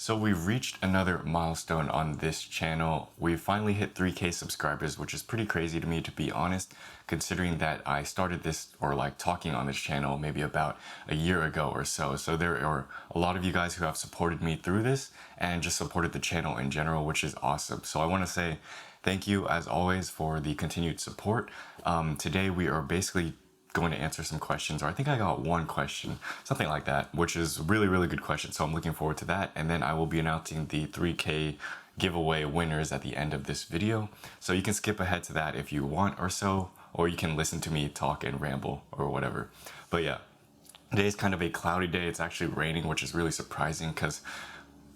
So we've reached another milestone on this channel. We finally hit 3K subscribers, which is pretty crazy to me, to be honest, considering that I started this, or like talking on this channel, maybe about a year ago or so. So there are a lot of you guys who have supported me through this and just supported the channel in general, which is awesome. So I want to say thank you as always for the continued support. Today we are basically going to answer some questions, or I think I got one question, something like that, which is really good question. So I'm looking forward to that. And then I will be announcing the 3K giveaway winners at the end of this video. So you can skip ahead to that if you want or so, or you can listen to me talk and ramble or whatever. But yeah, today is kind of a cloudy day. It's actually raining, which is really surprising because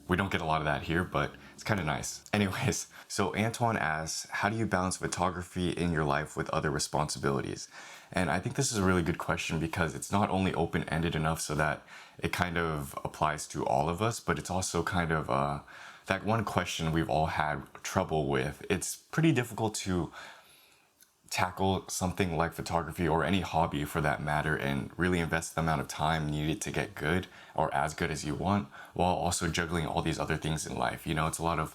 we don't get a lot of that here, but it's kind of nice. Anyways, so Antoine asks, how do you balance photography in your life with other responsibilities? And I think this is a really good question because it's not only open-ended enough so that it kind of applies to all of us, but it's also kind of that one question we've all had trouble with. It's pretty difficult to tackle something like photography, or any hobby for that matter, and really invest the amount of time needed to get good, or as good as you want, while also juggling all these other things in life. You know, it's a lot of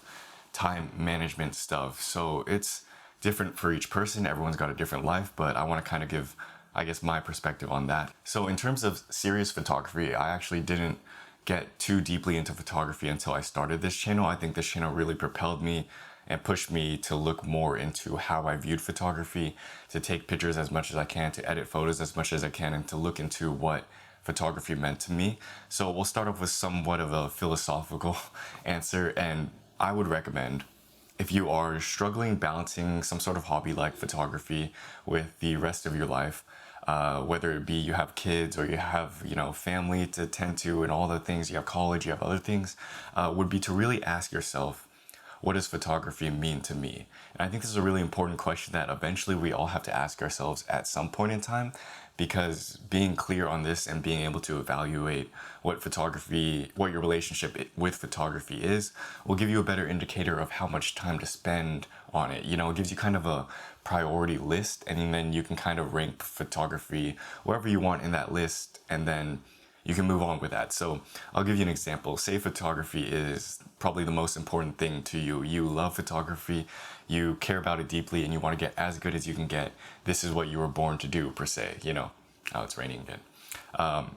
time management stuff. So it's different for each person. Everyone's got a different life, but I want to kind of give, I guess, my perspective on that. So in terms of serious photography, I actually didn't get too deeply into photography until I started this channel. I think this channel really propelled me and pushed me to look more into how I viewed photography, to take pictures as much as I can, to edit photos as much as I can, and to look into what photography meant to me. So we'll start off with somewhat of a philosophical answer, and I would recommend, if you are struggling balancing some sort of hobby like photography with the rest of your life, whether it be you have kids or you have, you know, family to tend to and all the things, you have college, you have other things, would be to really ask yourself, what does photography mean to me? And I think this is a really important question that eventually we all have to ask ourselves at some point in time, because being clear on this and being able to evaluate what your relationship with photography is, will give you a better indicator of how much time to spend on it. You know, it gives you kind of a priority list, and then you can kind of rank photography wherever you want in that list, and then you can move on with that. So I'll give you an example. Say photography is probably the most important thing to you. You love photography, you care about it deeply, and you want to get as good as you can get. This is what you were born to do, per se, you know. Oh, it's raining again.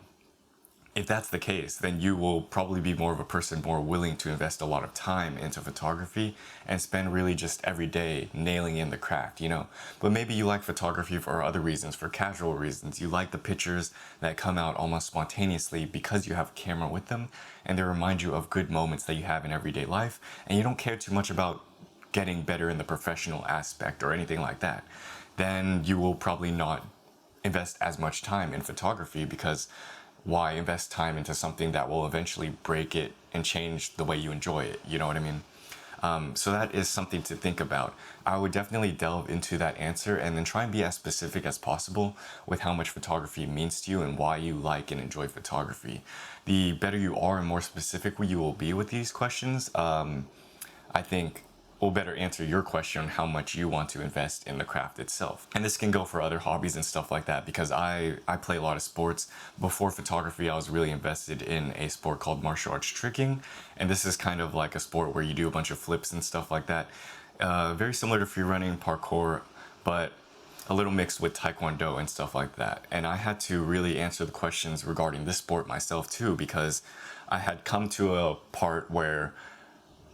If that's the case, then you will probably be more of a person more willing to invest a lot of time into photography and spend really just every day nailing in the craft, you know. But maybe you like photography for other reasons, for casual reasons. You like the pictures that come out almost spontaneously because you have a camera with them, and they remind you of good moments that you have in everyday life, and you don't care too much about getting better in the professional aspect or anything like that. Then you will probably not invest as much time in photography, because why invest time into something that will eventually break it and change the way you enjoy it? You know what I mean? So that is something to think about. I would definitely delve into that answer and then try and be as specific as possible with how much photography means to you and why you like and enjoy photography. The better you are and more specific you will be with these questions, I think will better answer your question on how much you want to invest in the craft itself. And this can go for other hobbies and stuff like that, because I play a lot of sports. Before photography, I was really invested in a sport called martial arts tricking, and this is kind of like a sport where you do a bunch of flips and stuff like that. Very similar to free running, parkour, but a little mixed with taekwondo and stuff like that. And I had to really answer the questions regarding this sport myself too, because I had come to a part where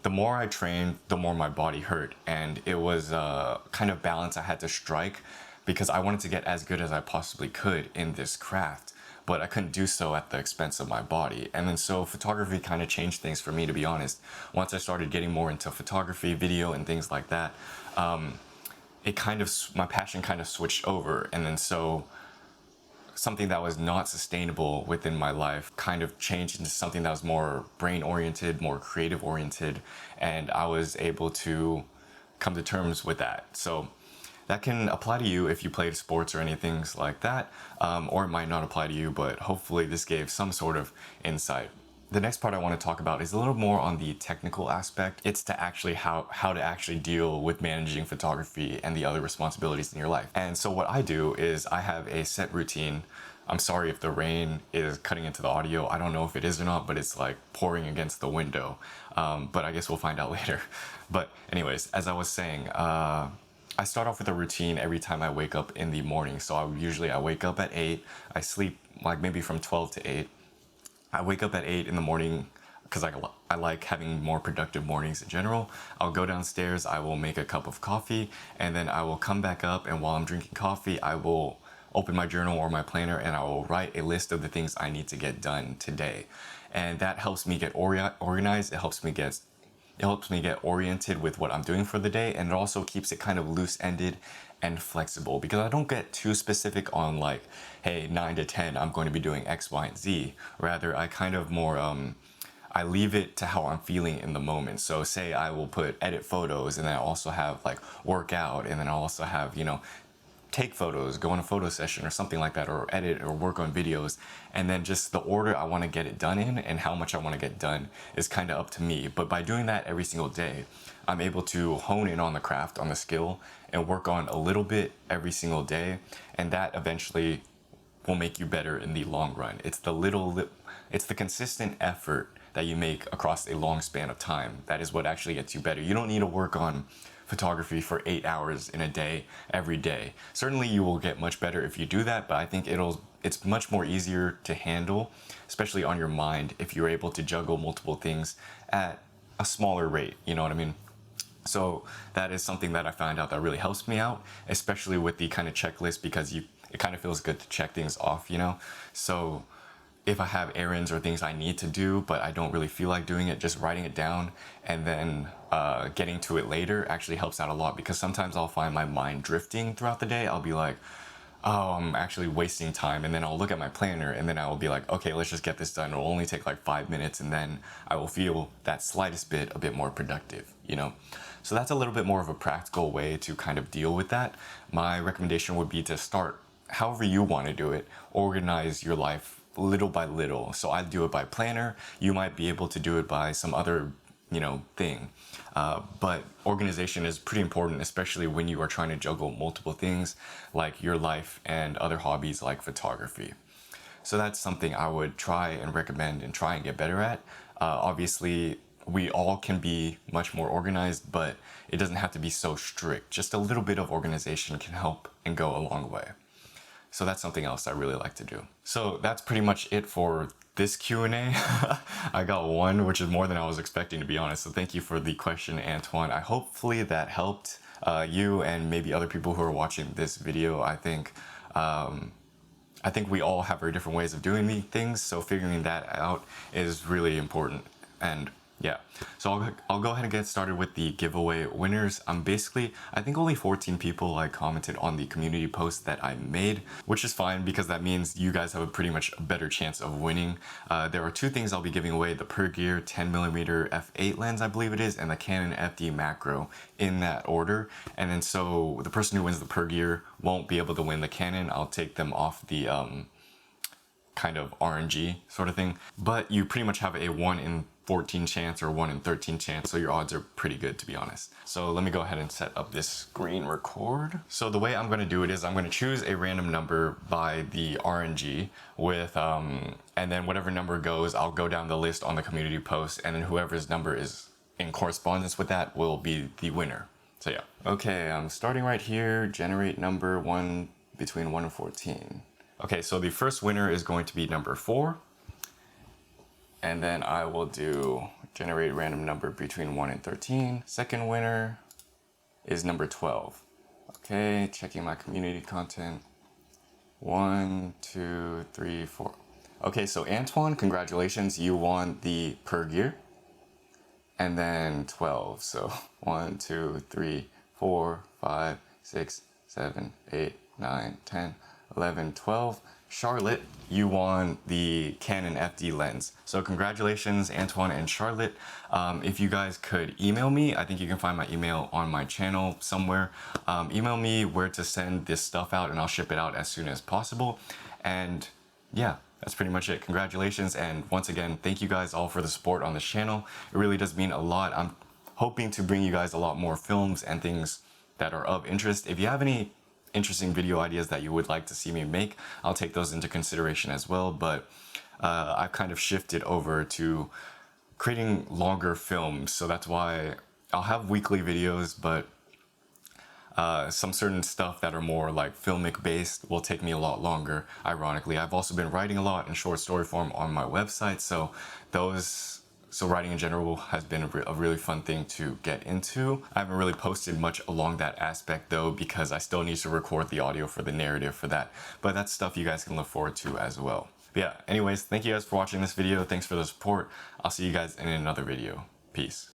the more I trained, the more my body hurt. And it was a kind of balance I had to strike, because I wanted to get as good as I possibly could in this craft, but I couldn't do so at the expense of my body. And then so photography kind of changed things for me, to be honest. Once I started getting more into photography, video, and things like that, my passion kind of switched over. And then so something that was not sustainable within my life kind of changed into something that was more brain oriented, more creative oriented, and I was able to come to terms with that. So that can apply to you if you played sports or anything like that, or it might not apply to you, but hopefully this gave some sort of insight. The next part I want to talk about is a little more on the technical aspect. It's to actually how to actually deal with managing photography and the other responsibilities in your life. And so what I do is I have a set routine I'm sorry if the rain is cutting into the audio. I don't know if it is or not, but it's like pouring against the window. But I guess we'll find out later. But anyways, as I was saying, I start off with a routine every time I wake up in the morning. So I wake up at 8, I sleep like maybe from 12 to 8. I wake up at 8 in the morning because I like having more productive mornings in general. I'll go downstairs, I will make a cup of coffee, and then I will come back up, and while I'm drinking coffee, I will open my journal or my planner and I will write a list of the things I need to get done today. And that helps me get organized. It helps me get oriented with what I'm doing for the day, and it also keeps it kind of loose-ended and flexible because I don't get too specific on like, hey, 9 to 10 I'm going to be doing X, Y, and Z. Rather, I kind of more I leave it to how I'm feeling in the moment. So say I will put edit photos, and then I also have like work out, and then I also have, take photos, go on a photo session or something like that, or edit or work on videos. And then just the order I want to get it done in and how much I want to get done is kind of up to me. But by doing that every single day, I'm able to hone in on the craft, on the skill, and work on a little bit every single day. And that eventually will make you better in the long run. It's the consistent effort that you make across a long span of time that is what actually gets you better. You don't need to work on photography for 8 hours in a day every day. Certainly you will get much better if you do that, but I think it's much more easier to handle, especially on your mind, if you're able to juggle multiple things at a smaller rate, you know what I mean? So that is something that I found out that really helps me out, especially with the kind of checklist, because it kind of feels good to check things off, So if I have errands or things I need to do, but I don't really feel like doing it, just writing it down and then getting to it later actually helps out a lot, because sometimes I'll find my mind drifting throughout the day. I'll be like, oh, I'm actually wasting time. And then I'll look at my planner and then I will be like, okay, let's just get this done. It'll only take like 5 minutes. And then I will feel that slightest bit a bit more productive, So that's a little bit more of a practical way to kind of deal with that. My recommendation would be to start however you want to do it. Organize your life little by little. So I do it by planner. You might be able to do it by some other, thing. But organization is pretty important, especially when you are trying to juggle multiple things like your life and other hobbies like photography. So that's something I would try and recommend and try and get better at. Obviously, we all can be much more organized, but it doesn't have to be so strict. Just a little bit of organization can help and go a long way. So that's something else I really like to do. So that's pretty much it for this Q&A. I got one, which is more than I was expecting, to be honest. So thank you for the question, Antoine. Hopefully that helped you and maybe other people who are watching this video. I think we all have very different ways of doing things, so figuring that out is really important. And yeah, so I'll go ahead and get started with the giveaway winners. I think only 14 people commented on the community post that I made, which is fine because that means you guys have a pretty much better chance of winning. There are two things I'll be giving away: the PerGear 10mm f8 lens, I believe it is, and the Canon FD macro, in that order. And then so the person who wins the PerGear won't be able to win the Canon. I'll take them off the kind of RNG sort of thing. But you pretty much have a 1 in 14 chance or 1 in 13 chance, so your odds are pretty good, to be honest. So let me go ahead and set up this screen record. So the way I'm going to do it is I'm going to choose a random number by the RNG with and then whatever number goes, I'll go down the list on the community post, and then whoever's number is in correspondence with that will be the winner. So yeah. Okay, I'm starting right here. Generate number 1 between 1 and 14. Okay, so the first winner is going to be number 4. And then I will do generate random number between 1 and 13. Second winner is number 12. Okay, checking my community content. 1, 2, 3, 4. Okay, so Antoine, congratulations, you won the PerGear. And then 12, so 1, 2, 3, 4, 5, 6, 7, 8, 9, 10, 11, 12. Charlotte, you won the Canon FD lens. So congratulations, Antoine and Charlotte. If you guys could email me, I think you can find my email on my channel somewhere. Email me where to send this stuff out and I'll ship it out as soon as possible. And yeah, that's pretty much it. Congratulations. And once again, thank you guys all for the support on this channel. It really does mean a lot. I'm hoping to bring you guys a lot more films and things that are of interest. If you have any interesting video ideas that you would like to see me make, I'll take those into consideration as well. But I've kind of shifted over to creating longer films, so that's why I'll have weekly videos, but some certain stuff that are more like filmic based will take me a lot longer. Ironically, I've also been writing a lot in short story form on my website, so writing in general has been a really fun thing to get into. I haven't really posted much along that aspect though, because I still need to record the audio for the narrative for that, but that's stuff you guys can look forward to as well. But yeah, anyways, thank you guys for watching this video. Thanks for the support. I'll see you guys in another video. Peace.